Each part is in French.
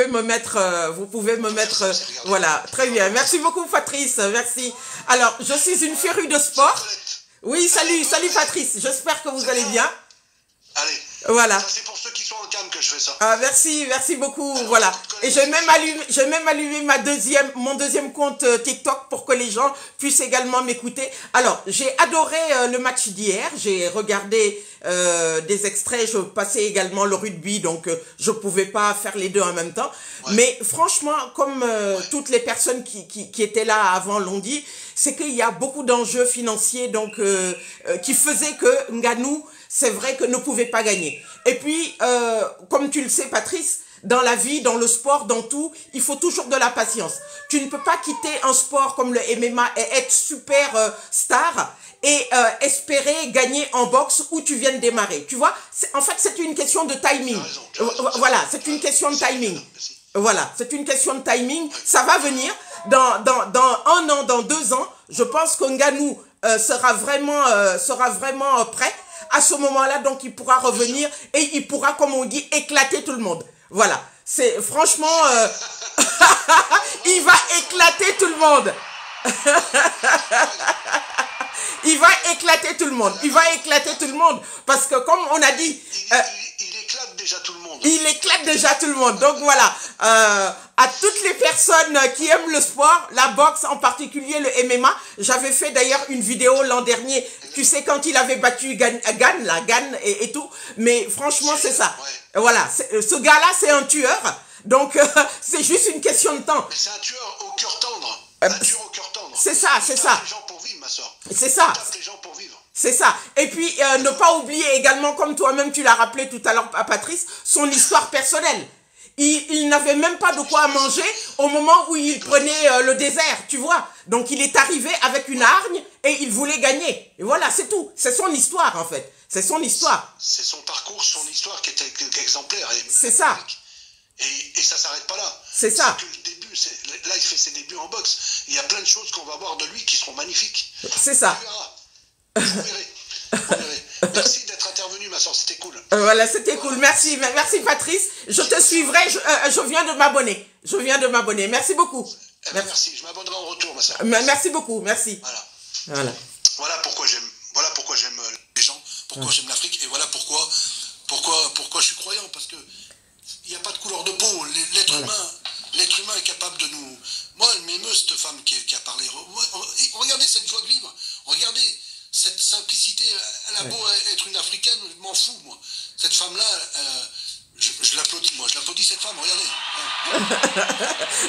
me mettre, vous pouvez me mettre, voilà, très bien. Merci beaucoup, Patrice, merci. Alors, je suis une férue de sport. Oui, salut, salut Patrice, j'espère que vous allez bien. Allez, voilà. Ça c'est pour ceux qui sont en cam que je fais ça. Ah, merci, merci beaucoup, alors, voilà. Et j'ai même allumé mon deuxième compte TikTok pour que les gens puissent également m'écouter. Alors, j'ai adoré le match d'hier, j'ai regardé des extraits, je passais également le rugby, donc je pouvais pas faire les deux en même temps. Ouais. Mais franchement, comme toutes les personnes qui étaient là avant l'ont dit, c'est qu'il y a beaucoup d'enjeux financiers donc qui faisaient que Nganou, c'est vrai que ne pouvait pas gagner. Et puis, comme tu le sais, Patrice, dans la vie, dans le sport, dans tout, il faut toujours de la patience. Tu ne peux pas quitter un sport comme le MMA et être super star et espérer gagner en boxe où tu viens de démarrer. Tu vois, en fait, c'est une question de timing. Voilà, c'est une question de timing. Voilà, c'est une question de timing. Ça va venir dans 1 an, dans 2 ans. Je pense que Nganou sera vraiment prêt. À ce moment-là, donc, il pourra revenir et il pourra, comme on dit, éclater tout le monde. Voilà. C'est franchement, il va éclater tout le monde. Il va éclater tout le monde. Il va éclater tout le monde. Parce que comme on a dit... il éclate déjà tout le monde. Il éclate déjà tout le monde. Donc voilà. À toutes les personnes qui aiment le sport, la boxe en particulier, le MMA. J'avais fait d'ailleurs une vidéo l'an dernier. Tu sais, quand il avait battu Gann et tout. Mais franchement, c'est ça. Voilà. Ce gars-là, c'est un tueur. Donc, c'est juste une question de temps. Mais c'est un tueur au cœur tendre. Un tueur au cœur tendre. C'est ça, c'est ça. Les gens pour vivre, ma soeur. C'est ça. Les gens pour vivre. C'est ça. Et puis, ne pas oublier également, comme toi-même tu l'as rappelé tout à l'heure à Patrice, son histoire personnelle. Il n'avait même pas de quoi manger au moment où il prenait le désert, tu vois. Donc, il est arrivé avec une hargne et il voulait gagner. Et voilà, c'est tout. C'est son histoire, en fait. C'est son histoire. C'est son parcours, son histoire qui était exemplaire. C'est ça. Et ça s'arrête pas là. C'est ça. Que le début, là, il fait ses débuts en boxe. Il y a plein de choses qu'on va voir de lui qui seront magnifiques. C'est ça. Vous verrez. Vous verrez. Merci d'être intervenu, ma soeur, c'était cool. Voilà, c'était cool. Merci, merci Patrice. Je te suivrai. Je viens de m'abonner. Je viens de m'abonner. Merci beaucoup. Merci. Je m'abonnerai en retour, ma soeur. Merci beaucoup. Merci. Voilà. Voilà pourquoi j'aime les gens. Pourquoi j'aime l'Afrique et voilà pourquoi je suis croyant, parce que il n'y a pas de couleur de peau. L'être humain est capable de nous. Moi, elle m'émeut, cette femme qui a parlé. Regardez cette joie de vivre. Regardez cette simplicité. Elle a beau être une Africaine, je m'en fous, moi. Cette femme-là, je l'applaudis, moi. Je l'applaudis, cette femme, regardez.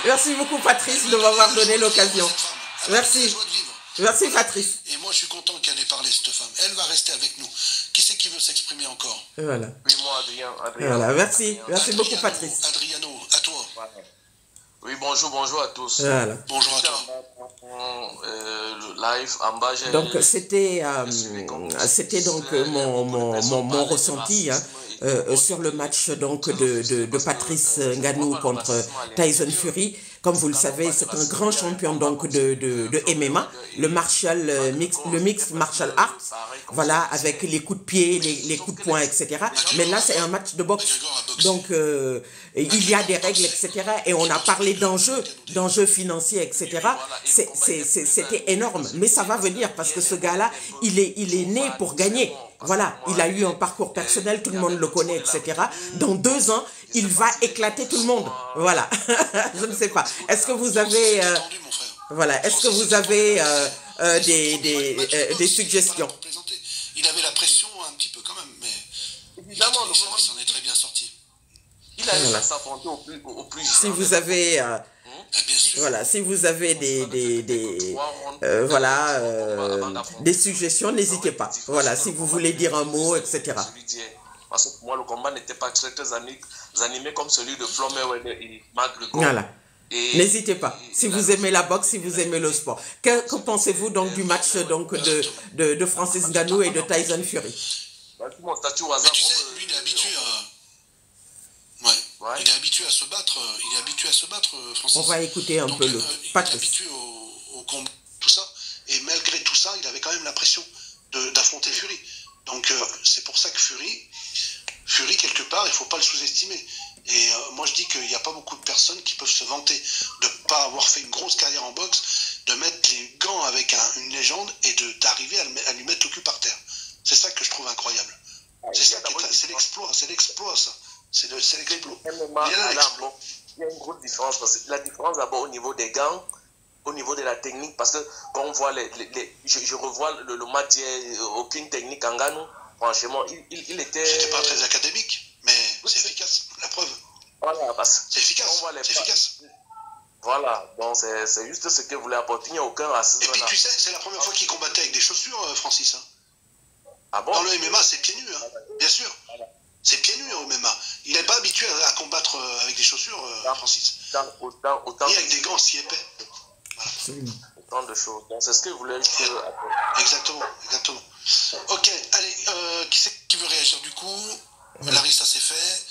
Merci beaucoup, Patrice, de m'avoir donné l'occasion. Merci. Merci, Patrice. Et moi, je suis content qu'elle ait parlé, cette femme. Elle va rester avec nous. Qui c'est qui veut s'exprimer encore? Voilà. Oui, moi, Adrien. Voilà, merci. Merci beaucoup, Patrice. Adriano, à toi. Oui, bonjour à tous. Voilà. Bonjour à toi. Le live en bas, donc, c'était donc mon ressenti sur le match donc de Patrice Nganou contre Tyson Fury. Comme vous le savez, c'est un grand champion donc de MMA, le mixed martial arts, voilà, avec les coups de pied, les coups de poing, etc. Mais là, c'est un match de boxe. Donc, il y a des règles, etc. Et on a parlé d'enjeux financiers, etc. C'était énorme. Mais ça va venir parce que ce gars-là, il est né pour gagner. Voilà, il a eu un parcours personnel, tout le monde le connaît, etc. Dans 2 ans, il va éclater tout le monde. Voilà, je ne sais pas. Est-ce que vous avez, voilà, est-ce que vous avez des suggestions? Il avait la pression un petit peu quand même, mais évidemment, il s'en est très bien sorti. Il a eu s'affronter au plus. Si vous avez voilà, si vous avez des suggestions, n'hésitez pas. Voilà, si vous voulez dire un mot, etc. Parce que pour moi, le combat n'était pas très animé comme celui de Floyd et McGregor. Voilà. N'hésitez pas. Si vous aimez la boxe, si vous aimez le sport. Que pensez-vous donc du match donc de Francis Ngannou et de Tyson Fury? Tu sais, lui, il est habitué à... Ouais. Il est habitué à se battre, Francis. On va écouter un peu le Patrice. Il est habitué au combat, tout ça. Et malgré tout ça, il avait quand même la pression d'affronter Fury. Donc, c'est pour ça que Fury, quelque part, il ne faut pas le sous-estimer. Et moi, je dis qu'il n'y a pas beaucoup de se vanter de ne pas avoir fait une grosse carrière en boxe, de mettre les gants avec une légende et d'arriver à lui mettre le cul par terre. C'est ça que je trouve incroyable. C'est l'exploit, ça. C'est l'exploit. Il y a une grosse différence. Parce que la différence d'abord au niveau des gants, au niveau de la technique, parce que quand on voit je revois le match, aucune technique en Ngannou, franchement, il était... C'était pas très académique, mais c'est efficace, la preuve. Voilà, parce c'est efficace, c'est efficace. Voilà, donc c'est juste ce que vous voulez apporter, il n'y a aucun racisme. Et puis tu sais, c'est la première fois qu'il combattait avec des chaussures, Francis. Ah bon? Dans le MMA, c'est pieds nus, bien sûr. C'est pieds nus au MMA. Il n'est pas habitué à combattre avec des chaussures, Francis. Autant ni avec des gants si épais. Voilà. Autant de choses. Donc c'est ce que je voulais juste... Exactement. Ok, allez, qui c'est qui veut réagir du coup? Larissa, c'est fait.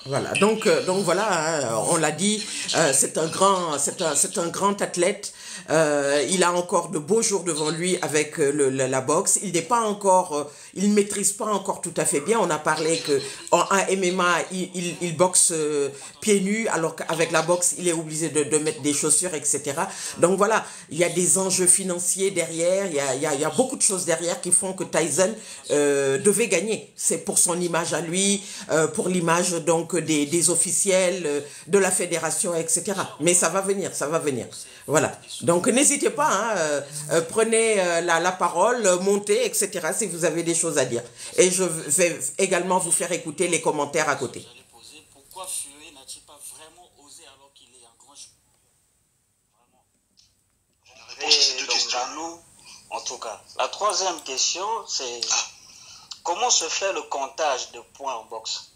Voilà, donc voilà, hein, on l'a dit, c'est un grand athlète. Il a encore de beaux jours devant lui avec la boxe. Il n'est pas encore, il ne maîtrise pas encore tout à fait bien. On a parlé que en MMA, il boxe pieds nus, alors qu'avec la boxe, il est obligé de mettre des chaussures, etc. Donc voilà, il y a des enjeux financiers derrière. Il y a beaucoup de choses derrière qui font que Tyson devait gagner. C'est pour son image à lui, pour l'image donc des officiels, de la fédération, etc. Mais ça va venir. Voilà. Donc n'hésitez pas, prenez la parole, montez, etc. si vous avez des choses à dire. Et je vais également vous faire écouter les commentaires à côté. Pourquoi Fury n'a-t-il pas vraiment osé alors qu'il est un grand joueur? La réponse à ces deux questions. En tout cas. La troisième question, c'est comment se fait le comptage de points en boxe?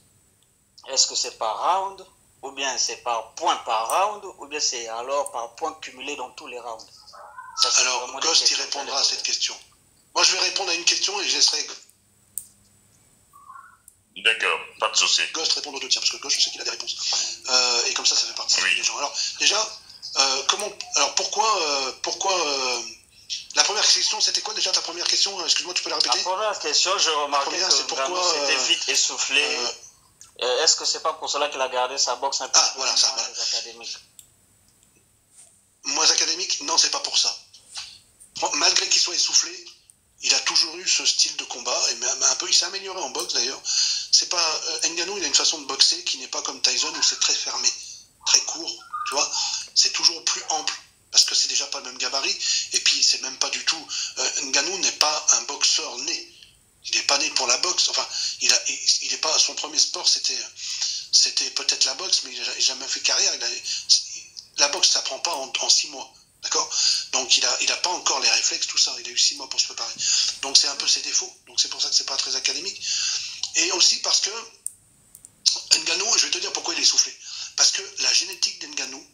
Est-ce que c'est par round, ou bien c'est par point par round, ou bien c'est alors par point cumulé dans tous les rounds? Alors, Ghost, il répondra à cette question. Moi, je vais répondre à une question et je laisserai... D'accord, pas de souci. Ghost répondre aux deux tiens, parce que Ghost, je sais qu'il a des réponses. Et comme ça fait participer les gens. Alors, déjà, pourquoi la première question, c'était quoi déjà ta première question? Excuse-moi, tu peux la répéter? La première question, je remarquais que pourquoi c'était vite essoufflé. Est-ce que c'est pas pour cela qu'il a gardé sa boxe un peu moins académique? Moins académique? Non, c'est pas pour ça. Malgré qu'il soit essoufflé, il a toujours eu ce style de combat, et même un peu, il s'est amélioré en boxe d'ailleurs. C'est pas Ngannou, il a une façon de boxer qui n'est pas comme Tyson où c'est très fermé, très court, tu vois. C'est toujours plus ample parce que c'est déjà pas le même gabarit, et puis c'est même pas du tout. Ngannou n'est pas un boxeur né. Il n'est pas né pour la boxe. Enfin, il est pas. Son premier sport, c'était peut-être la boxe, mais il n'a jamais fait carrière. La boxe, ça prend pas en 6 mois. D'accord? Donc il a pas encore les réflexes, tout ça. Il a eu 6 mois pour se préparer. Donc c'est un peu ses défauts. Donc c'est pour ça que c'est pas très académique. Et aussi parce que Ngannou, je vais te dire pourquoi il est soufflé. Parce que la génétique d'Ngannou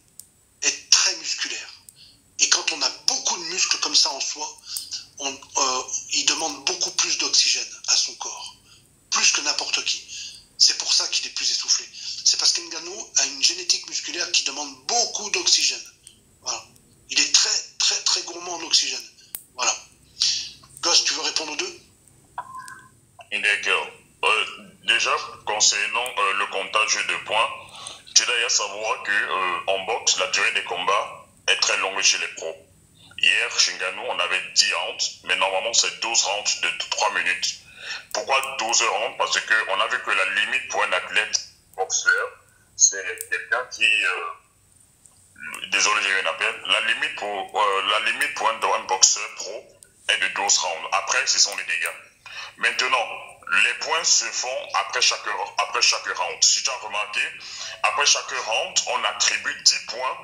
est très musculaire. Et quand on a beaucoup de muscles comme ça en soi, il demande beaucoup plus d'oxygène à son corps. Plus que n'importe qui. C'est pour ça qu'il est plus essoufflé. C'est parce qu'Ngannou a une génétique musculaire qui demande beaucoup d'oxygène. Voilà. Il est très, très, très gourmand en oxygène. Voilà. Gosse, tu veux répondre aux deux? D'accord. Déjà, concernant le comptage de points, tu dois savoir qu'en boxe, la durée des combats est très longue chez les pros. Hier, chez Ngannou, on avait 10 rounds, mais normalement, c'est 12 rounds de 3 minutes. Pourquoi 12 rounds? Parce qu'on a vu que la limite pour un athlète boxeur, c'est quelqu'un qui... désolé, j'ai eu un appel. La limite pour un boxeur pro est de 12 rounds. Après, ce sont les dégâts. Maintenant, les points se font après chaque round. Si tu as remarqué, après chaque round, on attribue 10 points,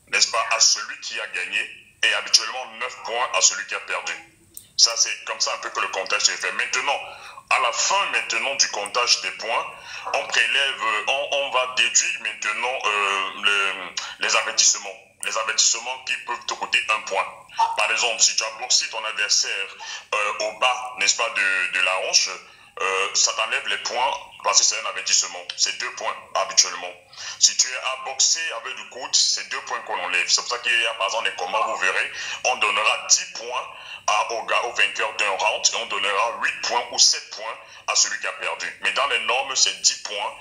n'est-ce pas, à celui qui a gagné et habituellement 9 points à celui qui a perdu. Ça, c'est comme ça un peu que le comptage est fait. Maintenant, à la fin du comptage des points, on prélève, on va déduire maintenant les avertissements. Les avertissements qui peuvent te coûter 1 point. Par exemple, si tu as boxé ton adversaire au bas, n'est-ce pas, de la hanche, ça t'enlève les points parce que c'est un avertissement. C'est 2 points habituellement. Si tu es à boxer avec du coude, c'est 2 points qu'on enlève. C'est pour ça qu'il y a par exemple des combats, vous verrez, on donnera 10 points au vainqueur d'un round et on donnera 8 points ou 7 points à celui qui a perdu. Mais dans les normes, c'est 10 points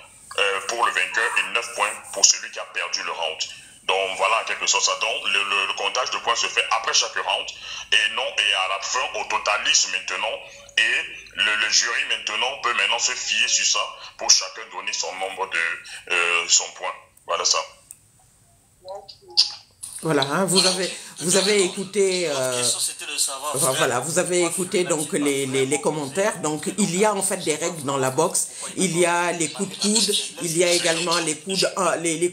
pour le vainqueur et 9 points pour celui qui a perdu le round. Donc voilà, en quelque sorte, ça. Donc le comptage de points se fait après chaque round et à la fin, on totalise maintenant et le jury maintenant peut maintenant se fier sur ça pour chacun donner son nombre de son point. Voilà ça. Voilà, hein, vous avez écouté, voilà, vous avez écouté donc les commentaires. Donc il y a en fait des règles dans la boxe. Il y a les coups de coude, il y a également les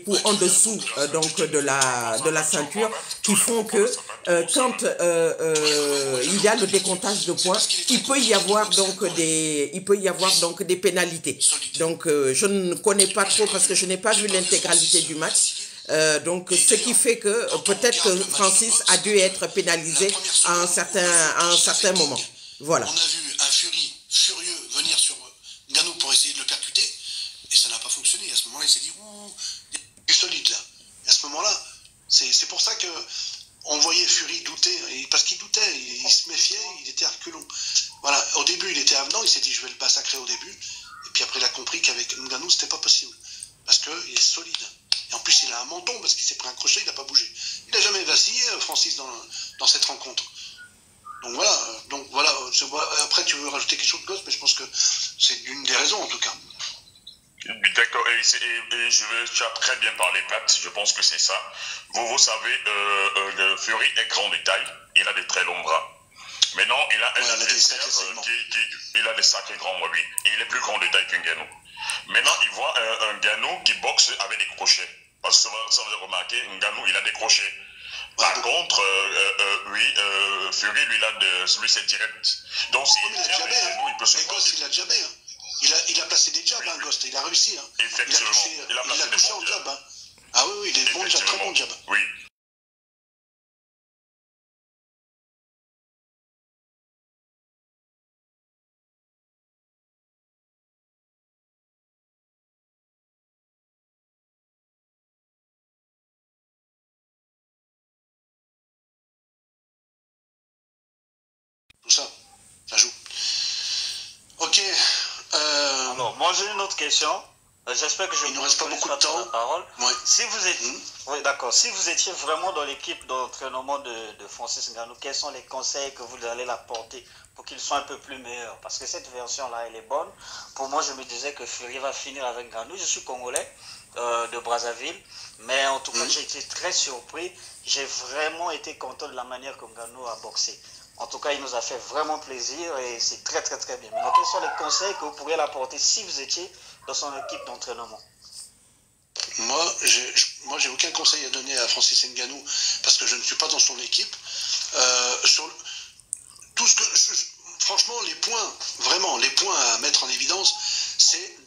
coups en dessous donc de la ceinture qui font que quand il y a le décomptage de points, il peut y avoir donc des pénalités. Donc je ne connais pas trop parce que je n'ai pas vu l'intégralité du match. Donc ce qui fait que peut-être que Francis a dû être pénalisé à un certain moment. Voilà. On a vu un Fury furieux venir sur Ngannou pour essayer de le percuter et ça n'a pas fonctionné. À ce moment-là, il s'est dit ouh, il y a du solide là. Et à ce moment-là, c'est pour ça que on voyait Fury douter parce qu'il doutait, il se méfiait, il était reculon. Voilà, au début, il était avenant, il s'est dit je vais le massacrer au début et puis après il a compris qu'avec Ngannou, c'était pas possible parce qu'il est solide. Et en plus, il a un menton parce qu'il s'est pris un crochet, il n'a pas bougé. Il n'a jamais vacillé, Francis, dans cette rencontre. Donc voilà. Après, tu veux rajouter quelque chose de gosse, mais je pense que c'est une des raisons, en tout cas. D'accord, et tu as très bien parlé, Pat, je pense que c'est ça. Vous savez, le Fury est grand de taille, il a des très longs bras. Maintenant, il a un adversaire il a des sacrés grands bras, lui. Il est plus grand de taille qu'un Ngannou. Maintenant, il voit un Ngannou qui boxe avec des crochets. Parce que ça vous avez remarqué, Ngannou, il a des crochets. Par contre, Fury, lui, c'est direct. Donc, s'il tient Ngannou, il peut se Ghost, il a jabé. Hein. Il a placé des jabs, hein, Ghost. Il a réussi. Hein. Effectivement. Il a touché en jab. Hein. Ah oui, il est bon jab, très bon jab. Oui. Tout ça, ça joue. Ok. Alors, moi j'ai une autre question. J'espère que je il ne reste pas beaucoup de temps. La parole. Ouais. Si vous étiez, oui, d'accord. Si vous étiez vraiment dans l'équipe d'entraînement de Francis Ngannou, quels sont les conseils que vous allez l'apporter pour qu'il soit un peu plus meilleur? Parce que cette version-là, elle est bonne. Pour moi, je me disais que Fury va finir avec Ngannou. Je suis congolais de Brazzaville, mais en tout cas, j'ai été très surpris. J'ai vraiment été content de la manière que Ngannou a boxé. En tout cas, il nous a fait vraiment plaisir et c'est très très très bien. Maintenant, quels sont les conseils que vous pourriez l'apporter si vous étiez dans son équipe d'entraînement? Moi, j'ai aucun conseil à donner à Francis Ngannou parce que je ne suis pas dans son équipe. Franchement, les points à mettre en évidence, c'est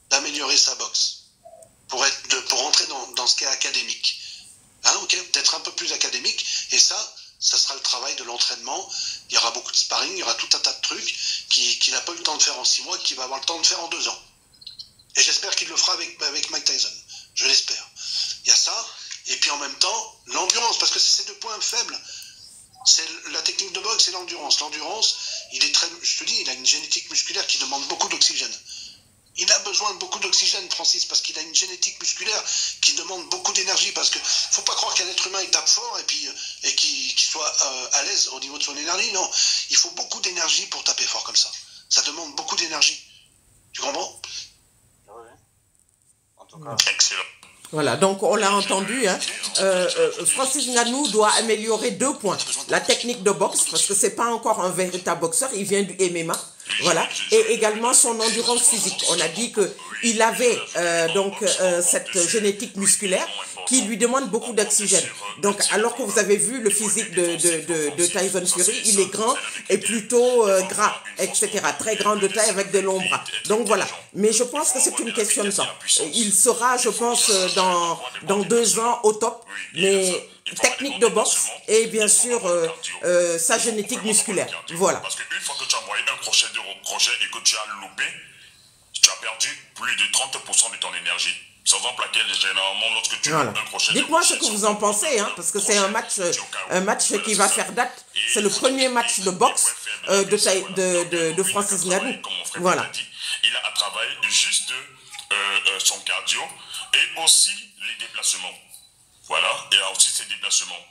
d'améliorer sa boxe pour entrer dans ce qui est académique. Hein, ok, d'être un peu plus académique et ça sera le travail de l'entraînement. Il y aura beaucoup de sparring, il y aura tout un tas de trucs qu'il n'a pas eu le temps de faire en 6 mois, qu'il va avoir le temps de faire en 2 ans. Et j'espère qu'il le fera avec Mike Tyson. Je l'espère. Il y a ça, et puis en même temps, l'endurance, parce que c'est ces 2 points faibles. C'est la technique de boxe et l'endurance. L'endurance, je te dis, il a une génétique musculaire qui demande beaucoup d'oxygène. Il a besoin de beaucoup d'oxygène, Francis, parce qu'il a une génétique musculaire qui demande beaucoup d'énergie. Parce que faut pas croire qu'un être humain il tape fort et qu'il soit à l'aise au niveau de son énergie. Non, il faut beaucoup d'énergie pour taper fort comme ça. Ça demande beaucoup d'énergie. Tu comprends? Oui. En tout cas. Excellent. Voilà, donc on l'a entendu, hein. Francis Ngannou doit améliorer 2 points. La technique de boxe, parce que c'est pas encore un véritable boxeur, il vient du MMA. Voilà, et également son endurance physique. On a dit qu'il avait cette génétique musculaire qui lui demande beaucoup d'oxygène. Donc, alors que vous avez vu le physique de Tyson Fury, il est grand et plutôt gras, etc. Très grand de taille avec des longs bras. Donc voilà. Mais je pense que c'est une question de temps. Il sera, je pense, dans 2 ans au top. Mais technique de boxe et bien sûr sa génétique musculaire. Voilà. Parce qu'une fois que tu as envoyé un crochet et que tu as loupé, tu as perdu plus de 30% de ton énergie. Sans exemple laquelle, généralement, lorsque tu voilà. un crochet... Dites-moi ce que vous en pensez, hein, parce que c'est un match qui va faire date. C'est le premier match de boxe de Francis Ngannou. Voilà. Il a travaillé juste son cardio Et aussi les déplacements. Voilà, et aussi ces déplacements.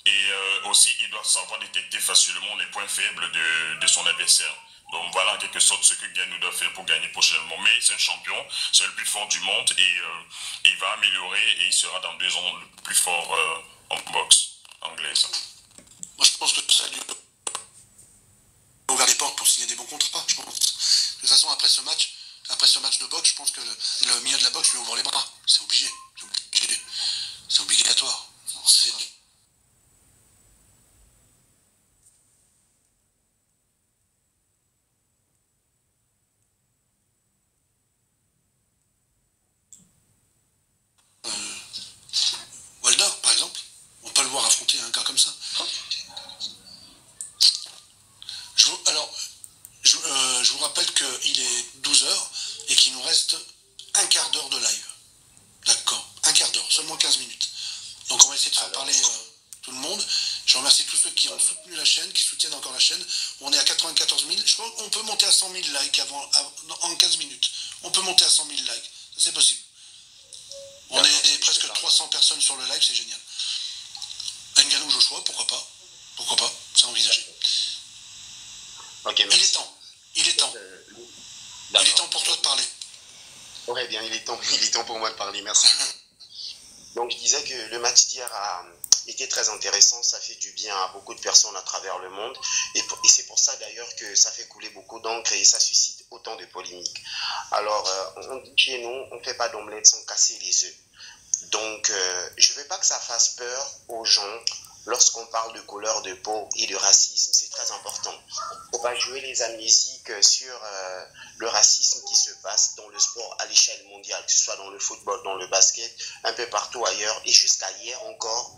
Et aussi, il doit savoir détecter facilement les points faibles de son adversaire. Donc voilà en quelque sorte ce que Ngannou doit faire pour gagner prochainement. Mais c'est un champion, c'est le plus fort du monde et il va améliorer et il sera dans 2 ans le plus fort en boxe anglaise. Moi je pense que ça a dû ouvrir les portes pour signer des bons contrats, je pense. De toute façon, après ce match de boxe, je pense que le milieu de la boxe lui ouvre les bras. C'est obligé. C'est obligatoire. Wilder, par exemple, on peut le voir affronter un gars comme ça. Je vous rappelle qu'il est 12 h et qu'il nous reste un quart d'heure de live. D'accord, un quart d'heure, seulement 15 minutes. Donc on va essayer de faire parler tout le monde. Je remercie tous ceux qui ont soutenu la chaîne, qui soutiennent encore la chaîne. On est à 94 000. Je pense qu'on peut monter à 100 000 likes en 15 minutes. On peut monter à 100 000 likes. C'est possible. On est presque 300 personnes sur le live, c'est génial. Ngannou Joshua, pourquoi pas? Pourquoi pas? C'est envisagé. Ok, merci. Il est temps. Il est temps pour toi de parler. Ouais, bien, il est temps pour moi de parler, merci. Donc, je disais que le match d'hier a été très intéressant, ça fait du bien à beaucoup de personnes à travers le monde, et c'est pour ça d'ailleurs que ça fait couler beaucoup d'encre et ça suscite autant de polémiques. Alors, on dit chez nous, on ne fait pas d'omelette sans casser les œufs. Donc, je ne veux pas que ça fasse peur aux gens lorsqu'on parle de couleur de peau et de racisme. C'est très important. Il ne faut pas jouer les amnésiques sur le racisme qui se passe dans le sport à l'échelle mondiale, que ce soit dans le football, dans le basket, un peu partout ailleurs, et jusqu'à hier encore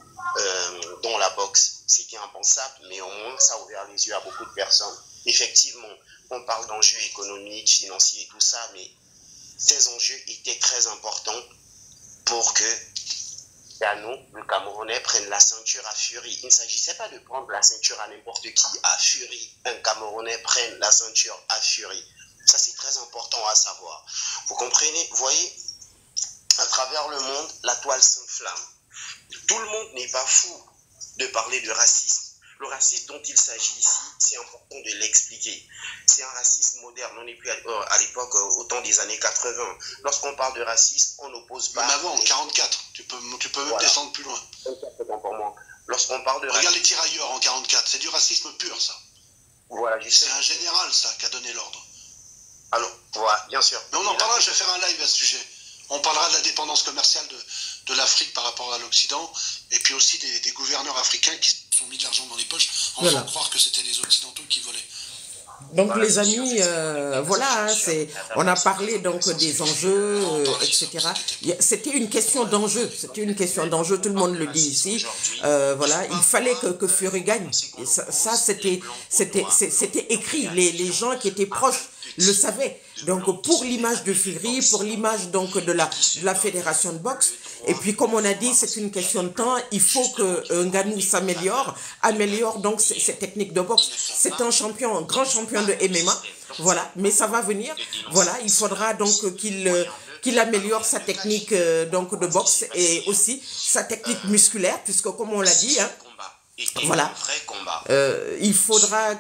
dans la boxe. C'était impensable, mais au moins ça a ouvert les yeux à beaucoup de personnes. Effectivement, on parle d'enjeux économiques, financiers et tout ça, mais ces enjeux étaient très importants pour que Ngannou, le Camerounais, prenne la ceinture à Fury. Il ne s'agissait pas de prendre la ceinture à n'importe qui, à Fury. Un Camerounais prenne la ceinture à Fury. Ça, c'est très important à savoir. Vous comprenez? Vous voyez, à travers le monde, la toile s'enflamme. Tout le monde n'est pas fou de parler de racisme. Le racisme dont il s'agit ici, c'est important de l'expliquer. C'est un racisme moderne. On n'est plus à l'époque, au temps des années 80. Lorsqu'on parle de racisme, on n'oppose pas... Même avant, en 44. Tu peux même descendre plus loin. Pour moi. Lorsqu'on parle de Regarde les tirailleurs en 44. C'est du racisme pur, ça. Voilà, c'est un général, ça, qui a donné l'ordre. Alors, voilà, bien sûr. Mais on en parlera, je vais faire un live à ce sujet. On parlera de la dépendance commerciale de l'Afrique par rapport à l'Occident, et puis aussi des gouverneurs africains qui se sont mis de l'argent dans les poches en faisant croire que c'était les Occidentaux qui volaient. Donc les amis, voilà, on a parlé donc des enjeux, etc. C'était une question d'enjeu, tout le monde le dit ici. Voilà, il fallait que Fury gagne. Et ça c'était écrit, les gens qui étaient proches le savaient. Donc pour l'image de Fury, pour l'image donc de la fédération de boxe, et puis comme on a dit, c'est une question de temps, il faut que Ngannou améliore donc ses techniques de boxe. C'est un grand champion de MMA, voilà, mais ça va venir, voilà, il faudra donc qu'il améliore sa technique donc de boxe et aussi sa technique musculaire, puisque comme on l'a dit, hein, voilà, il faudra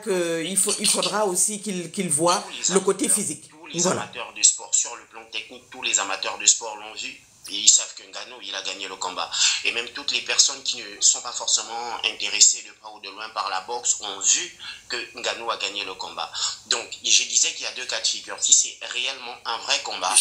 aussi qu'il voit le côté physique. Les amateurs de sport, sur le plan technique, tous les amateurs de sport l'ont vu. Et ils savent que Ngannou, il a gagné le combat. Et même toutes les personnes qui ne sont pas forcément intéressées de près ou de loin par la boxe ont vu que Ngannou a gagné le combat. Donc, je disais qu'il y a deux cas de figure. Si c'est réellement un vrai combat,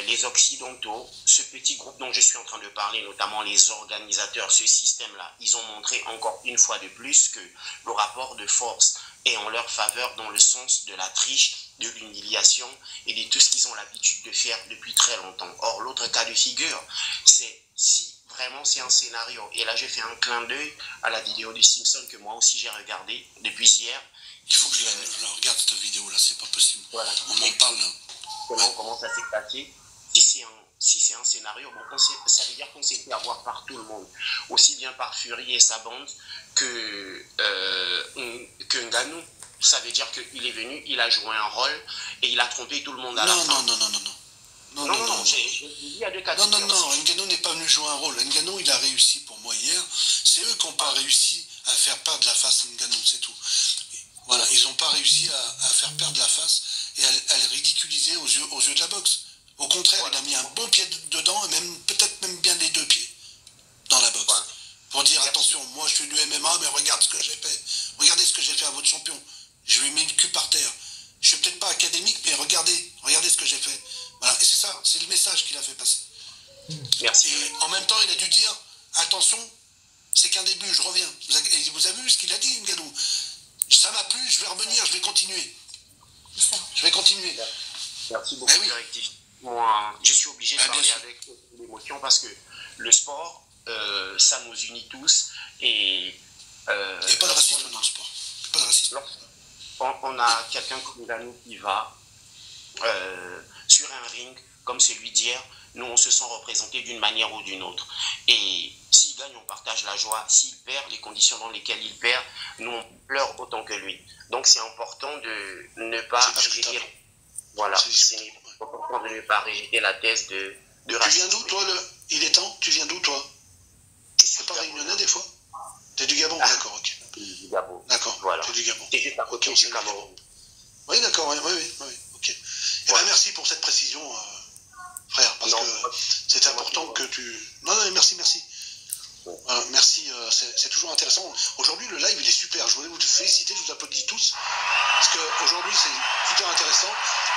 les Occidentaux, ce petit groupe dont je suis en train de parler, notamment les organisateurs, ce système-là, ils ont montré encore une fois de plus que le rapport de force est en leur faveur dans le sens de la triche, de l'humiliation et de tout ce qu'ils ont l'habitude de faire depuis très longtemps. Or, l'autre cas de figure, c'est si vraiment c'est un scénario. Et là, je fais un clin d'œil à la vidéo de Simpson que moi aussi j'ai regardée depuis hier. Il faut que je la regarde cette vidéo-là, c'est pas possible. Voilà. On m'en parle. Comment ça s'est passé? Si c'est un scénario, bon, ça veut dire qu'on s'est fait avoir par tout le monde, aussi bien par Fury et sa bande que Ngannou. Ça veut dire qu'il est venu, il a joué un rôle et il a trompé tout le monde à la fin. Non. Non, il y a deux cas de non, figure. Ngannou n'est pas venu jouer un rôle. Ngannou, il a réussi pour moi hier. C'est eux qui n'ont pas réussi à faire perdre la face à Ngannou, c'est tout. Voilà, ils n'ont pas réussi à faire perdre la face et à le ridiculiser aux yeux de la boxe. Au contraire, il a mis un bon pied dedans, et même peut-être même bien les deux pieds dans la boxe. Pour dire, attention, moi je suis du MMA, mais regarde ce que j'ai fait. Regardez ce que j'ai fait à votre champion. Je lui mets le cul par terre. Je suis peut-être pas académique, mais regardez ce que j'ai fait. Voilà, et c'est ça, c'est le message qu'il a fait passer. Merci. Et en même temps, il a dû dire, attention, c'est qu'un début, je reviens. Vous avez vu ce qu'il a dit, Ngannou? Ça m'a plu, je vais revenir, je vais continuer. Je vais continuer. Merci beaucoup, directif. Moi, je suis obligé de parler avec l'émotion parce que le sport, ça nous unit tous. Et il n'y a pas de racisme dans le sport. Pas de racisme. On a quelqu'un comme Ngannou qui va sur un ring comme celui d'hier. Nous, on se sent représentés d'une manière ou d'une autre. Et s'il gagne, on partage la joie. S'il perd, les conditions dans lesquelles il perd, nous, on pleure autant que lui. Donc, c'est important de ne pas rejeter. Voilà, c'est important de ne pas rejeter la thèse de racisme. Tu viens d'où, toi, il est temps? Tu viens d'où, toi? C'est pas réunionnais, des fois? T'es du Gabon? D'accord, ok. Du Gabon. D'accord, voilà. T'es du Gabon. T'es juste à côté du Cameroun. Oui, d'accord, oui, ok. Et ben, merci pour cette précision, frère, parce que c'est important que tu... Non, merci. Merci, c'est toujours intéressant. Aujourd'hui, le live, il est super. Je voulais vous féliciter, je vous applaudis tous. Parce qu'aujourd'hui, c'est super intéressant.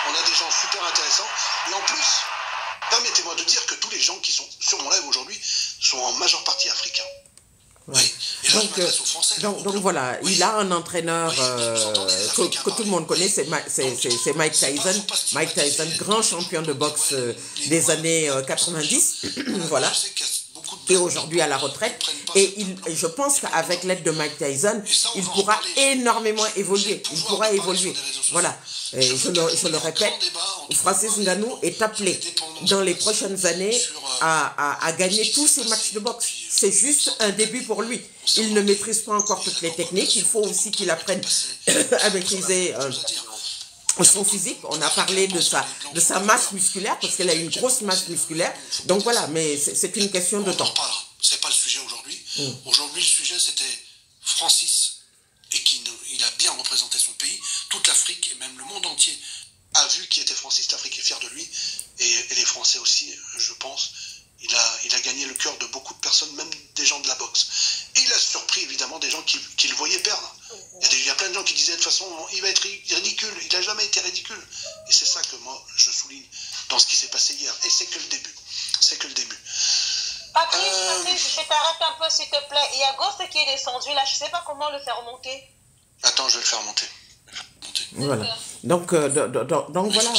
On a des gens super intéressants. Et en plus, permettez-moi de dire que tous les gens qui sont sur mon live aujourd'hui sont en majeure partie africains. Ouais. Oui. Et là, donc voilà, il a un entraîneur que tout le monde connaît, c'est Mike Tyson. Mike Tyson, grand champion de boxe des années 90. Voilà. Et aujourd'hui à la retraite. Et je pense qu'avec l'aide de Mike Tyson, il pourra énormément évoluer. Il pourra évoluer. Voilà. Et je le répète, Francis Ngannou est appelé dans les prochaines années à gagner tous ses matchs de boxe. C'est juste un début pour lui. Il ne maîtrise pas encore toutes les techniques. Il faut aussi qu'il apprenne à maîtriser son physique. On a parlé de sa masse musculaire parce qu'elle a une grosse masse musculaire. Donc voilà, mais c'est une question de temps. C'est pas le sujet aujourd'hui. Aujourd'hui, le sujet, c'était Francis et il a bien représenté son pays. Toute l'Afrique et même le monde entier a vu qui était Francis. L'Afrique est fière de lui et les Français aussi, je pense. Il a gagné le cœur de beaucoup de personnes, même des gens de la boxe. Et il a surpris évidemment des gens qui le voyaient perdre. Il y a plein de gens qui disaient de toute façon, il va être ridicule. Il n'a jamais été ridicule. Et c'est ça que moi, je souligne dans ce qui s'est passé hier. Et c'est que le début. C'est que le début. Patrice, je t'arrête un peu s'il te plaît. Il y a Ghost qui est descendu là. Je ne sais pas comment le faire remonter. Attends, je vais le faire remonter. Voilà. Donc voilà.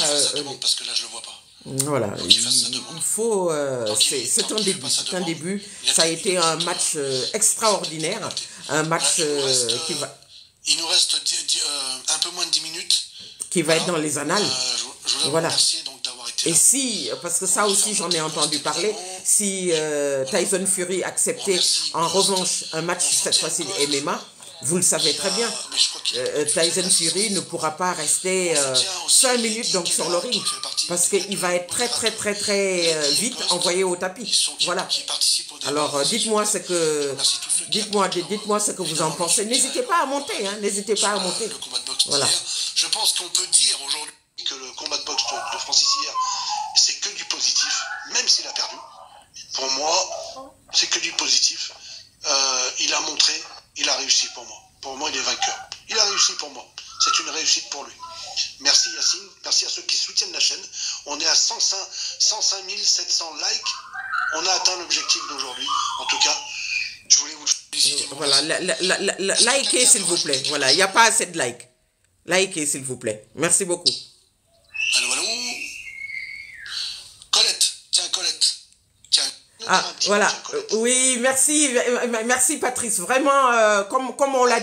Parce que là, je le vois pas. Voilà, il faut, c'est un début, ça a été un match extraordinaire, un match qui va... Il nous reste un peu moins de 10 minutes. Qui va être dans les annales. Je voudrais vous remercier donc d'avoir été là. Et si, parce que ça aussi j'en ai entendu parler, si Tyson Fury acceptait en revanche un match cette fois-ci de MMA, vous le savez très bien, Tyson Fury ne pourra pas rester 5 minutes donc sur le ring parce qu'il va être très vite envoyé au tapis. Voilà. Alors dites-moi ce que vous en pensez. N'hésitez pas à monter, n'hésitez pas à monter. Voilà. Je pense qu'on peut dire aujourd'hui que le combat de boxe de Francis hier, c'est que du positif, même s'il a perdu. Pour moi, c'est que du positif. Il a montré. Il a réussi pour moi. Pour moi, il est vainqueur. Il a réussi pour moi. C'est une réussite pour lui. Merci Yacine. Merci à ceux qui soutiennent la chaîne. On est à 105 700 likes. On a atteint l'objectif d'aujourd'hui. En tout cas, je voulais vous féliciter. Voilà, likez s'il vous plaît. Voilà, il n'y a pas assez de likes. Likez s'il vous plaît. Merci beaucoup. Allô. Colette. Tiens, Colette. Ah, voilà. Oui, merci Patrice. Vraiment, comme on l'a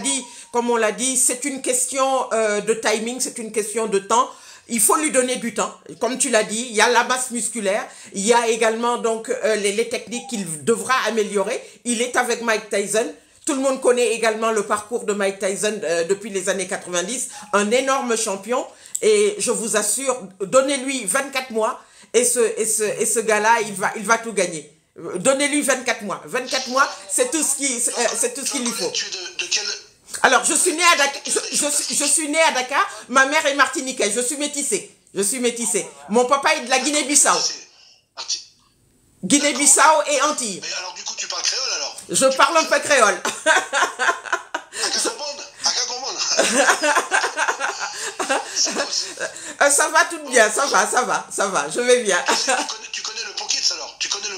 dit, c'est une question de timing, c'est une question de temps. Il faut lui donner du temps. Comme tu l'as dit, il y a la masse musculaire, il y a également donc les techniques qu'il devra améliorer. Il est avec Mike Tyson. Tout le monde connaît également le parcours de Mike Tyson depuis les années 90. Un énorme champion. Et je vous assure, donnez-lui 24 mois. et ce gars-là, il va tout gagner. Donnez-lui 24 mois. 24 mois, c'est tout ce qu'il lui faut. Tu es de quel... Alors, je suis née à Dakar. Je suis née à Dakar. Ma mère est martiniquaise. Je suis métissée. Mon papa est de la Guinée-Bissau. Guinée-Bissau et Antilles. Mais alors, du coup, tu parles créole alors? Je parle un peu créole. Ça va tout bien, ça va, je vais bien. Tu connais le Pokits alors? Tu connais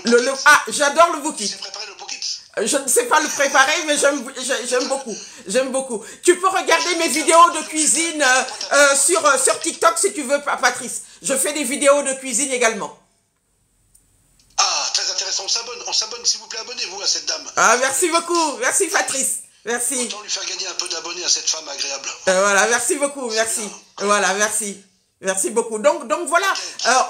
Ah, j'adore le Pokits. Tu sais préparer le Pokits? Je ne sais pas le préparer, mais j'aime beaucoup. Tu peux regarder mes vidéos de cuisine sur TikTok si tu veux, Patrice. Je fais des vidéos de cuisine également. Ah, très intéressant. On s'abonne, s'il vous plaît, abonnez-vous à cette dame. Ah, merci beaucoup. Merci, Patrice. Merci. Autant lui faire gagner un peu d'abonnés à cette femme agréable. Voilà, merci beaucoup, merci. Voilà, merci. Merci beaucoup. Donc voilà,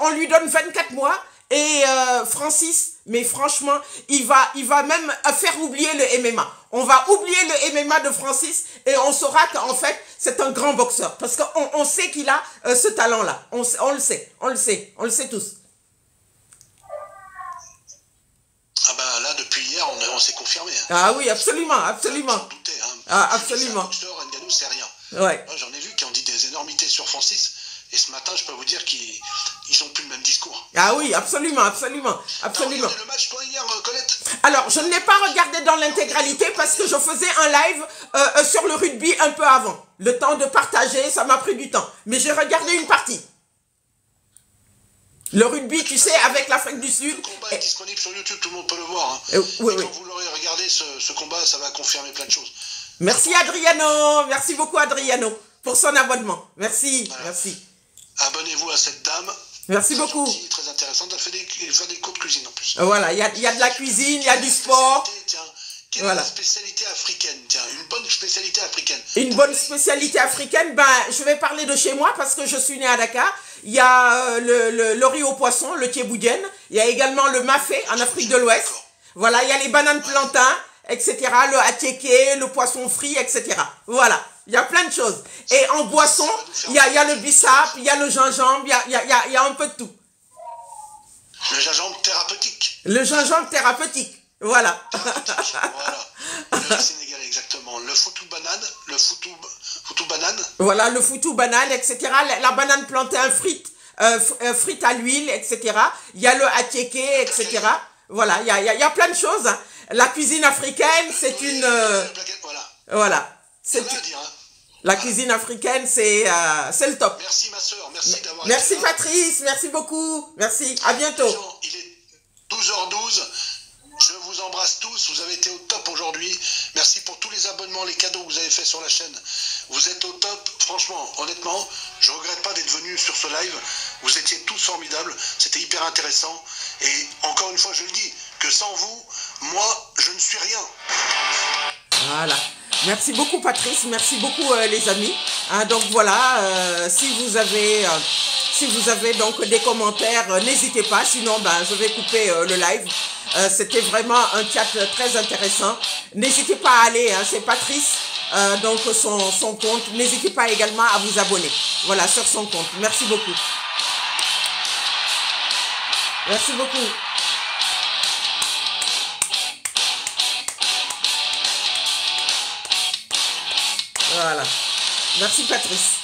on lui donne 24 mois et Francis, mais franchement, il va même faire oublier le MMA. On va oublier le MMA de Francis et on saura qu'en fait, c'est un grand boxeur. Parce qu'on sait qu'il a ce talent-là. On le sait tous. Ah ben là, depuis hier, on s'est confirmé. Hein. Ah oui, absolument. J'en doutais, hein. Ah, absolument. Ngannou, c'est rien. Ouais. J'en ai vu qui ont dit des énormités sur Francis. Et ce matin, je peux vous dire qu'ils n'ont plus le même discours. Ah oui, absolument. T'as regardé le match, toi, hier, Colette? Alors, je ne l'ai pas regardé dans l'intégralité parce que je faisais un live sur le rugby un peu avant. Le temps de partager, ça m'a pris du temps. Mais j'ai regardé une partie. Le rugby, tu sais, avec l'Afrique du Sud. Le combat est disponible sur YouTube, tout le monde peut le voir. Hein. Oui. Quand vous l'aurez regardé, ce combat, ça va confirmer plein de choses. Merci Adriano, merci beaucoup Adriano pour son abonnement. Merci, voilà. Merci. Abonnez-vous à cette dame. Merci très beaucoup. Gentille, très intéressante, elle fait des cours de cuisine en plus. Voilà, il y a de la cuisine, il y a du sport. Quelle est la spécialité africaine? Tiens, une bonne spécialité africaine. Une bonne spécialité africaine, ben, je vais parler de chez moi parce que je suis née à Dakar. Il y a le riz au poisson, le thieboudienne. Il y a également le mafé en Afrique de l'Ouest. Voilà, il y a les bananes plantains, etc. Le attiéké, le poisson frit, etc. Voilà, il y a plein de choses. Et en boisson, il y a le bissap, il y a le gingembre, il y a un peu de tout. Le gingembre thérapeutique. Le gingembre thérapeutique. Voilà. Voilà. Le sénégalais, exactement. Le foutou banane, foutou banane. Voilà, le foutou banane, etc. La banane plantain frite à l'huile, etc. Il y a le attiéké, etc. Voilà, il y a plein de choses. La cuisine africaine, c'est une... Voilà. La cuisine africaine, c'est le top. Merci ma soeur, merci d'avoir été là. Merci Patrice, merci beaucoup. Merci, à bientôt. Il est 12h12. Je vous embrasse tous, vous avez été au top aujourd'hui. Merci pour tous les abonnements, les cadeaux que vous avez fait sur la chaîne. Vous êtes au top, franchement, honnêtement, je ne regrette pas d'être venu sur ce live. Vous étiez tous formidables, c'était hyper intéressant. Et encore une fois, je le dis, que sans vous, moi, je ne suis rien. Voilà. Merci beaucoup Patrice, merci beaucoup les amis. Hein, donc voilà, si vous avez donc des commentaires, n'hésitez pas, sinon ben, je vais couper le live. C'était vraiment un chat très intéressant. N'hésitez pas à aller, hein, c'est Patrice, donc son compte. N'hésitez pas également à vous abonner. Voilà, sur son compte. Merci beaucoup. Merci beaucoup. Voilà. Merci Patrice.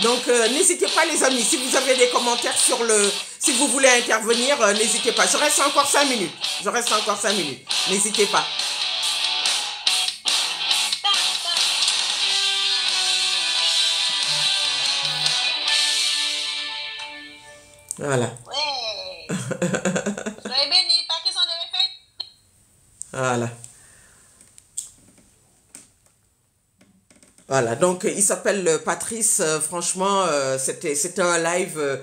Donc n'hésitez pas les amis, si vous avez des commentaires si vous voulez intervenir, n'hésitez pas. Je reste encore 5 minutes. N'hésitez pas. Voilà. Ouais. Soyez bénis, Patrice en avait fait. Voilà. Voilà, donc il s'appelle Patrice, franchement, c'était un live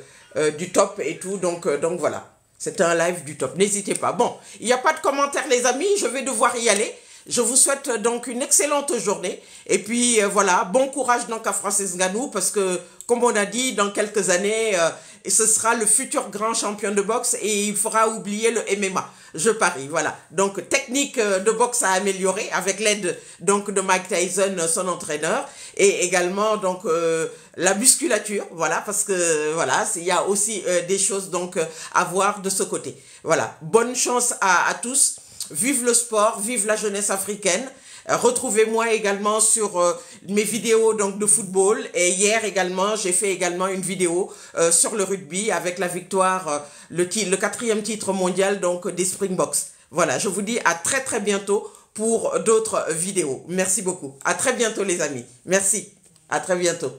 du top et tout, donc voilà, c'était un live du top, n'hésitez pas. Bon, il n'y a pas de commentaires les amis, je vais devoir y aller. Je vous souhaite donc une excellente journée, et puis voilà, bon courage donc à Francis Ngannou, parce que comme on a dit, dans quelques années, ce sera le futur grand champion de boxe et il fera oublier le MMA. Je parie, voilà. Donc, technique de boxe à améliorer avec l'aide donc de Mike Tyson, son entraîneur, et également donc la musculature, voilà, parce que voilà, il y a aussi des choses donc à voir de ce côté. Voilà. Bonne chance à tous. Vive le sport, vive la jeunesse africaine. Retrouvez-moi également sur mes vidéos donc de football, et hier également j'ai fait également une vidéo sur le rugby avec la victoire, le 4e titre mondial donc des Springboks. Voilà, je vous dis à très très bientôt pour d'autres vidéos. Merci beaucoup. À très bientôt les amis. Merci. À très bientôt.